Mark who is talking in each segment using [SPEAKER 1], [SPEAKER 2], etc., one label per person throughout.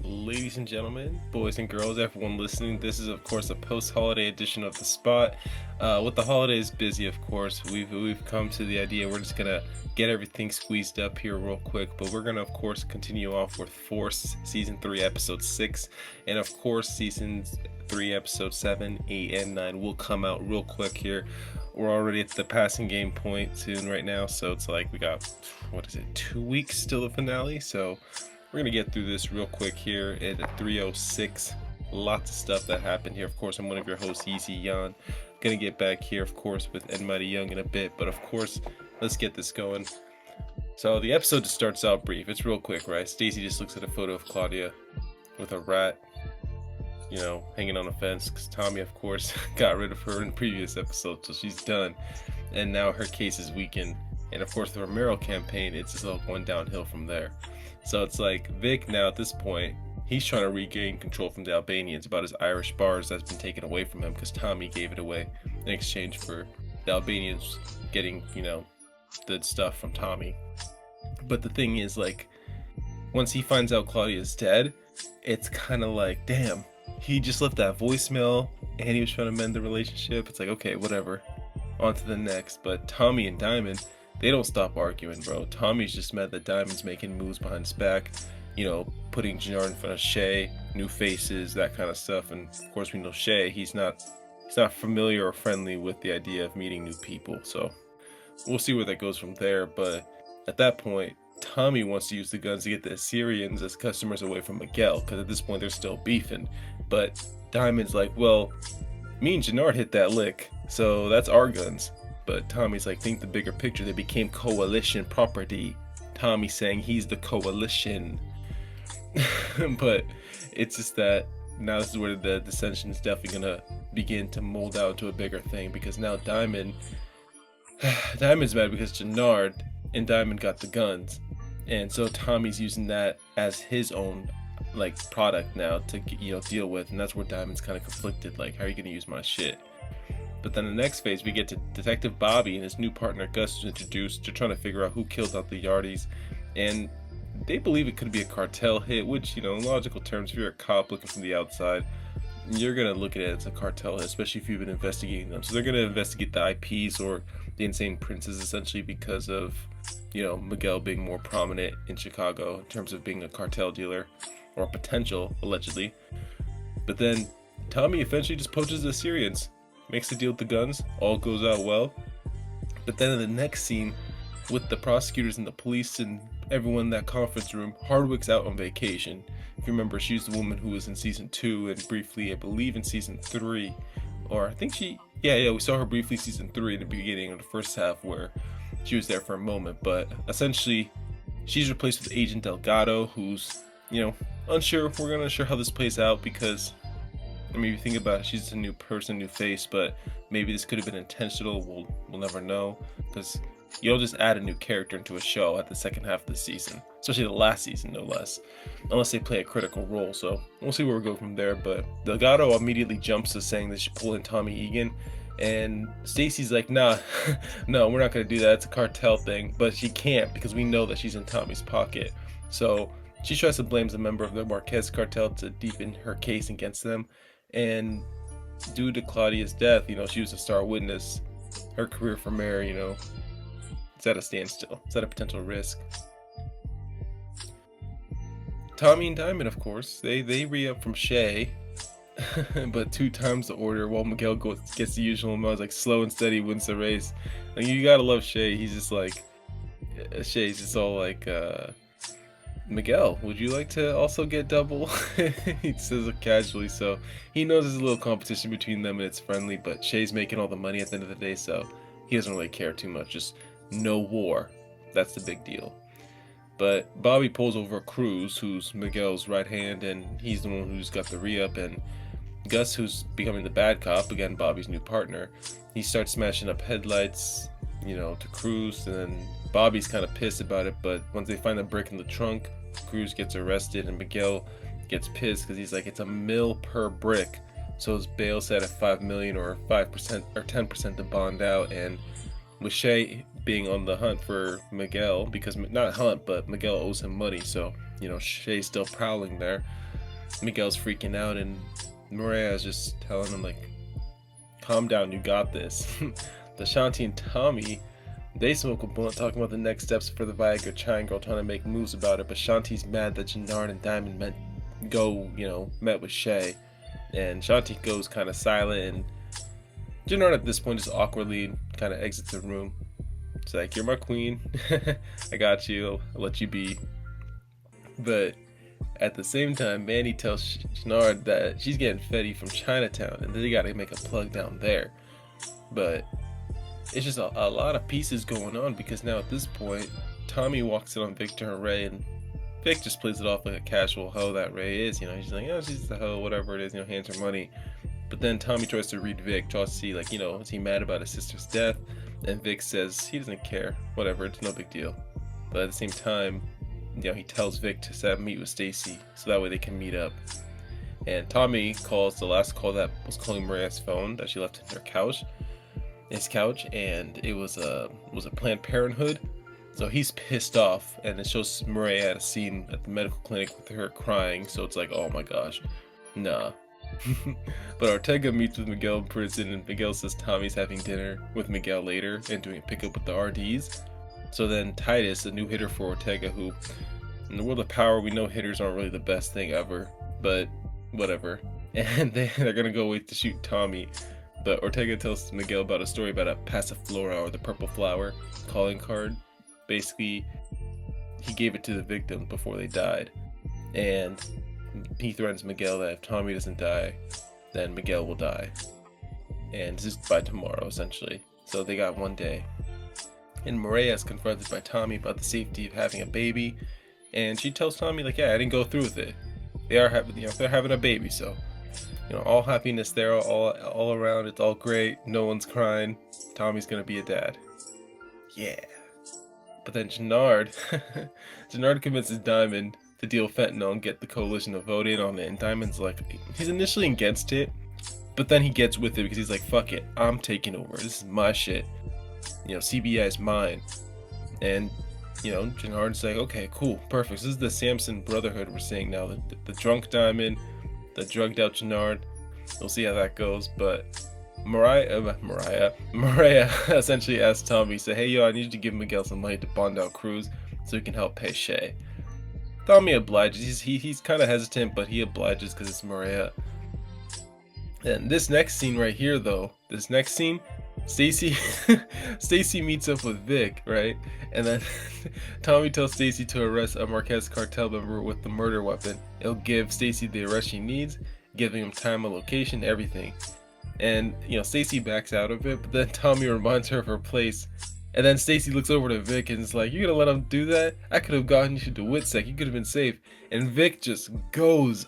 [SPEAKER 1] Ladies and gentlemen, boys and girls, everyone listening, this is of course a post-holiday edition of The Spot. With the holidays busy, of course, we've come to the idea we're just gonna get everything squeezed up here real quick, but we're gonna of course continue off with Force Season 3 Episode 6, and of course Season 3 Episode 7, 8, and 9 will come out real quick here. We're already at the passing game point soon right now, so it's like we got, 2 weeks till the finale, so we're gonna get through this real quick here at 3:06. Lots of stuff that happened here. Of course, I'm one of your hosts, Easy Yan. Gonna get back here, of course, with Ed Mighty Young in a bit, but of course, let's get this going. So the episode just starts out brief. It's real quick, right? Stacy just looks at a photo of Claudia with a rat, hanging on a fence, because Tommy, of course, got rid of her in the previous episode, so she's done. And now her case is weakened. And of course, the Romero campaign, it's just all going downhill from there. So it's like Vic now at this point, he's trying to regain control from the Albanians about his Irish bars that's been taken away from him because Tommy gave it away in exchange for the Albanians getting, the stuff from Tommy. But the thing is, like, once he finds out Claudia's dead, it's kind of like, damn, he just left that voicemail and he was trying to mend the relationship. It's like, okay, whatever, on to the next. But Tommy and Diamond, they don't stop arguing, bro. Tommy's just mad that Diamond's making moves behind his back, putting Jannard in front of Shay, new faces, that kind of stuff. And of course, we know Shay, he's not familiar or friendly with the idea of meeting new people. So we'll see where that goes from there. But at that point, Tommy wants to use the guns to get the Assyrians as customers away from Miguel, because at this point they're still beefing. But Diamond's like, well, me and Jannard hit that lick, so that's our guns. But Tommy's like, think the bigger picture. They became coalition property. Tommy saying he's the coalition. But it's just that now this is where the dissension is definitely going to begin to mold out to a bigger thing. Because now Diamond's mad because Jannard and Diamond got the guns. And so Tommy's using that as his own product now to deal with. And that's where Diamond's kind of conflicted. Like, how are you going to use my shit? But then the next phase, we get to Detective Bobby and his new partner Gus is introduced. They're trying to figure out who killed out the Yardis, and they believe it could be a cartel hit, which, in logical terms, if you're a cop looking from the outside, you're going to look at it as a cartel hit, especially if you've been investigating them. So they're going to investigate the IPs or the Insane Princes, essentially because of, Miguel being more prominent in Chicago in terms of being a cartel dealer, or a potential, allegedly. But then Tommy eventually just poaches the Assyrians. Makes the deal with the guns, all goes out well. But then in the next scene, with the prosecutors and the police and everyone in that conference room, Hardwick's out on vacation. If you remember, she's the woman who was in season 2 and briefly, I believe, in season 3. Or I think we saw her briefly season 3 in the beginning of the first half where she was there for a moment. But essentially, she's replaced with Agent Delgado, who's, unsure. We're unsure how this plays out because, if you think about it, she's a new person, new face, but maybe this could have been intentional. We'll never know, because you don't just add a new character into a show at the second half of the season, especially the last season, no less, unless they play a critical role. So we'll see where we go from there. But Delgado immediately jumps to saying they should pull in Tommy Egan, and Stacy's like, nah, no, we're not going to do that. It's a cartel thing, but she can't because we know that she's in Tommy's pocket. So she tries to blame a member of the Marquez cartel to deepen her case against them. And due to Claudia's death, she was a star witness. Her career for mayor, it's at a standstill. It's at a potential risk. Tommy and Diamond, of course, they re-up from Shay, but 2 times the order while Miguel gets the usual amount, like slow and steady wins the race. Like, you gotta love Shay. He's just like, Shay's just all like, Miguel, would you like to also get double? He says it casually, so he knows there's a little competition between them and it's friendly, but Shay's making all the money at the end of the day, so he doesn't really care too much. Just no war. That's the big deal. But Bobby pulls over Cruz, who's Miguel's right hand, and he's the one who's got the re-up, and Gus, who's becoming the bad cop, again, Bobby's new partner, he starts smashing up headlights, to Cruz, and then Bobby's kind of pissed about it, but once they find a brick in the trunk, Cruz gets arrested, and Miguel gets pissed because he's like, it's $1 million per brick, so his bail set at $5 million or 5% or 10% to bond out. And with Shay being on the hunt for Miguel, because not hunt, but Miguel owes him money, so Shay's still prowling there. Miguel's freaking out, and Maria's just telling him like, calm down, you got this. The Shanti and Tommy, they smoke a blunt talking about the next steps for the Viagra Triangle, trying to make moves about it, but Shanti's mad that Jannard and Diamond met with Shay, and Shanti goes kind of silent, and Jannard at this point just awkwardly kind of exits the room. It's like, you're my queen, I got you, I'll let you be. But at the same time, Manny tells Jannard that she's getting Fetty from Chinatown, and they gotta make a plug down there. But it's just a lot of pieces going on, because now at this point, Tommy walks in on Victor and Ray, and Vic just plays it off like a casual hoe that Ray is. He's like, oh, she's the hoe, whatever it is, hands her money. But then Tommy tries to read Vic, tries to see, like, is he mad about his sister's death? And Vic says he doesn't care, whatever, it's no big deal. But at the same time, he tells Vic to set up meet with Stacy, so that way they can meet up. And Tommy calls the last call that was calling Maria's phone that she left in his couch, and it was a Planned Parenthood. So he's pissed off, and it shows Maria at a scene at the medical clinic with her crying. So it's like, oh my gosh, nah. But Ortega meets with Miguel in prison, and Miguel says Tommy's having dinner with Miguel later and doing a pickup with the RDs. So then Titus, a new hitter for Ortega, who in the world of power we know hitters aren't really the best thing ever, but whatever. And they're gonna go wait to shoot Tommy. But Ortega tells Miguel about a story about a Passiflora, or the purple flower, calling card. Basically, he gave it to the victim before they died. And he threatens Miguel that if Tommy doesn't die, then Miguel will die. And this is by tomorrow, essentially. So they got one day. And Maria is confronted by Tommy about the safety of having a baby. And she tells Tommy, like, yeah, I didn't go through with it. They're having a baby, so all happiness there, all around. It's all great. No one's crying. Tommy's gonna be a dad. Yeah. But then Jannard convinces Diamond to deal fentanyl and get the coalition to vote in on it. And Diamond's like, he's initially against it, but then he gets with it because he's like, fuck it, I'm taking over. This is my shit. CBI is mine. And Jannard's like, okay, cool, perfect. This is the Samson Brotherhood we're seeing now. The drunk Diamond, the drugged out Jannard. We'll see how that goes. But Maria essentially asks Tommy, say, hey, yo, I need you to give Miguel some money to bond out Cruz so he can help pay Shay. Tommy obliges. He's kind of hesitant, but he obliges because it's Maria. And this next scene right here, though, Stacy meets up with Vic, right? And then Tommy tells Stacy to arrest a Marquez cartel member with the murder weapon. It'll give Stacy the arrest she needs, giving him time and location, everything. And Stacy backs out of it, but then Tommy reminds her of her place. And then Stacy looks over to Vic and is like, you gonna let him do that? I could have gotten you to WITSEC, you could have been safe. And Vic just goes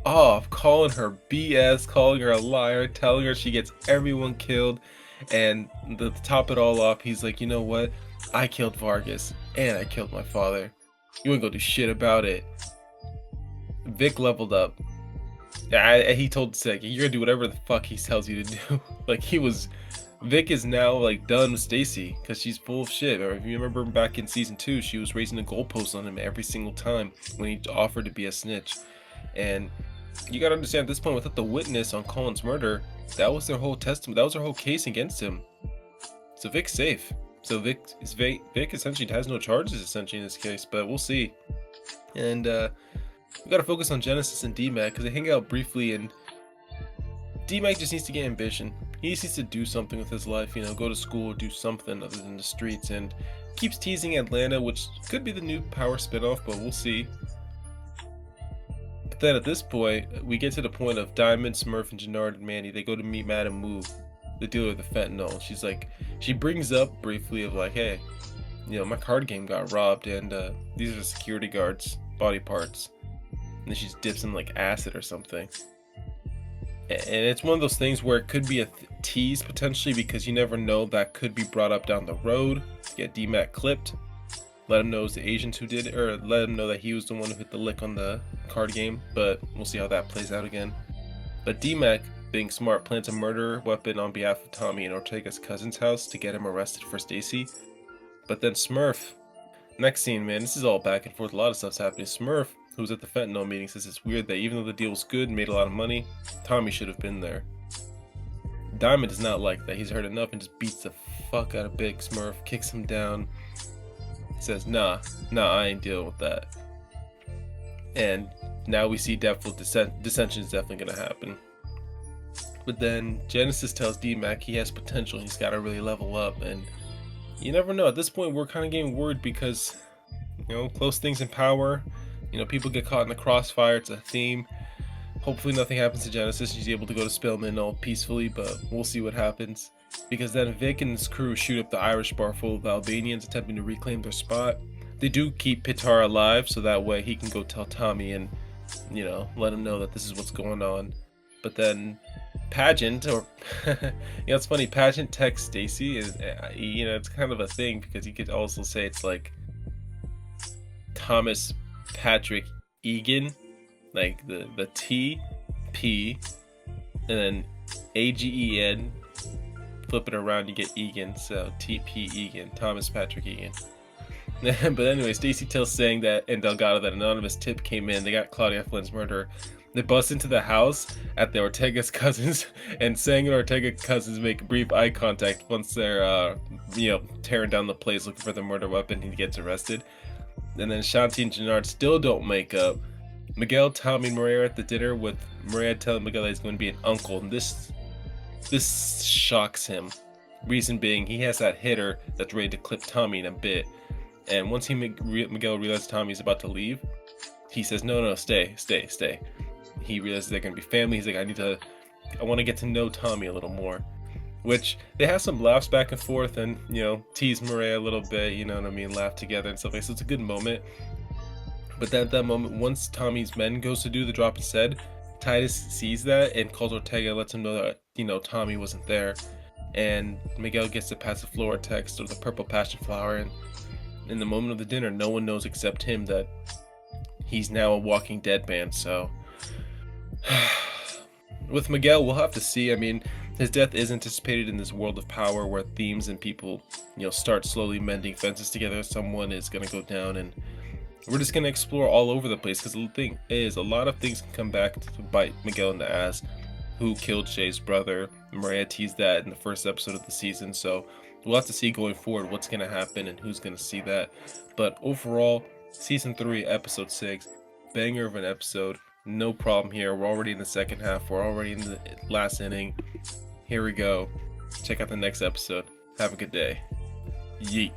[SPEAKER 1] off, calling her BS, calling her a liar, telling her she gets everyone killed. And to top it all off, he's like, you know what? I killed Vargas, and I killed my father. You ain't gonna do shit about it. Vic leveled up. He told Sek, you're gonna do whatever the fuck he tells you to do. Vic is now like done with Stacy because she's full of shit. Or if you remember back in season 2, she was raising the goalposts on him every single time when he offered to be a snitch. And you gotta understand, at this point, without the witness on Colin's murder, that was their whole testimony. That was their whole case against him. So Vic's safe. So Vic essentially has no charges essentially in this case, but we'll see. And we gotta focus on Genesis and D-Mac because they hang out briefly, and D-Mac just needs to get ambition. He just needs to do something with his life, go to school or do something other than the streets, and keeps teasing Atlanta, which could be the new Power spinoff, but we'll see. But then at this point, we get to the point of Diamond, Smurf, and Jannard and Manny. They go to meet Madam Wu, the dealer of the fentanyl. She brings up briefly of like, hey, my card game got robbed, and these are the security guards' body parts. And then she just dips in like acid or something. And it's one of those things where it could be a tease potentially, because you never know, that could be brought up down the road. Get D-Mac clipped, let him know it's the Asians who did it, or let him know that he was the one who hit the lick on the card game. But we'll see how that plays out again. But D-Mac, being smart, plants a murder weapon on behalf of Tommy in Ortega's cousin's house to get him arrested for Stacy. But then Smurf, next scene, man, this is all back and forth, a lot of stuff's happening. Smurf, who's at the fentanyl meeting, says it's weird that even though the deal was good and made a lot of money, Tommy should have been there. Diamond is not like that. He's heard enough and just beats the fuck out of Big Smurf, kicks him down, says, nah, I ain't dealing with that. And now we see dissension is definitely gonna happen. But then Genesis tells D-Mac he has potential, he's gotta really level up, and you never know. At this point, we're kind of getting worried because, you know, close things in power, you know, people get caught in the crossfire, it's a theme. Hopefully nothing happens to Genesis, she's able to go to Spellman all peacefully, but we'll see what happens. Because then Vic and his crew shoot up the Irish bar full of Albanians attempting to reclaim their spot. They do keep Pitar alive, so that way he can go tell Tommy and, you know, let him know that this is what's going on. But then Pageant, or you know, it's funny, Pageant texts Stacy, and you know, it's kind of a thing because you could also say it's like Thomas Patrick Egan, like the T P and then AGEN, flip it around, you get Egan, so TP Egan, Thomas Patrick Egan. But anyway, Stacy tells Sang that and Delgado that an anonymous tip came in. They got Claudia Flynn's murderer. They bust into the house at the Ortega's cousins, and Sang and Ortega cousins make brief eye contact once they're you know, tearing down the place looking for the murder weapon. He gets arrested. And then Shanti and Jannard still don't make up. Miguel, Tommy, and Maria are at the dinner, with Maria telling Miguel that he's going to be an uncle, and this shocks him. Reason being, he has that hitter that's ready to clip Tommy in a bit. And once Miguel realizes Tommy's about to leave, he says, no, stay. He realizes they're going to be family. He's like, I want to get to know Tommy a little more. Which, they have some laughs back and forth and, you know, tease Maria a little bit, you know what I mean, laugh together and stuff like that. So it's a good moment. But then at that moment, once Tommy's men goes to do the drop instead, Titus sees that and calls Ortega and lets him know that, you know, Tommy wasn't there. And Miguel gets the Passiflora text, or the purple passion flower, and in the moment of the dinner, no one knows except him that he's now a Walking Dead man. So with Miguel, we'll have to see. I mean, his death is anticipated in this world of power where themes and people, you know, start slowly mending fences together. Someone is going to go down, and we're just going to explore all over the place, because the thing is, a lot of things can come back to bite Miguel in the ass. Who killed Shay's brother? Maria teased that in the first episode of the season, so we'll have to see going forward what's going to happen and who's going to see that. But overall, season 3, episode 6, banger of an episode. No problem here. We're already in the second half. We're already in the last inning. Here we go. Check out the next episode. Have a good day. Yeet.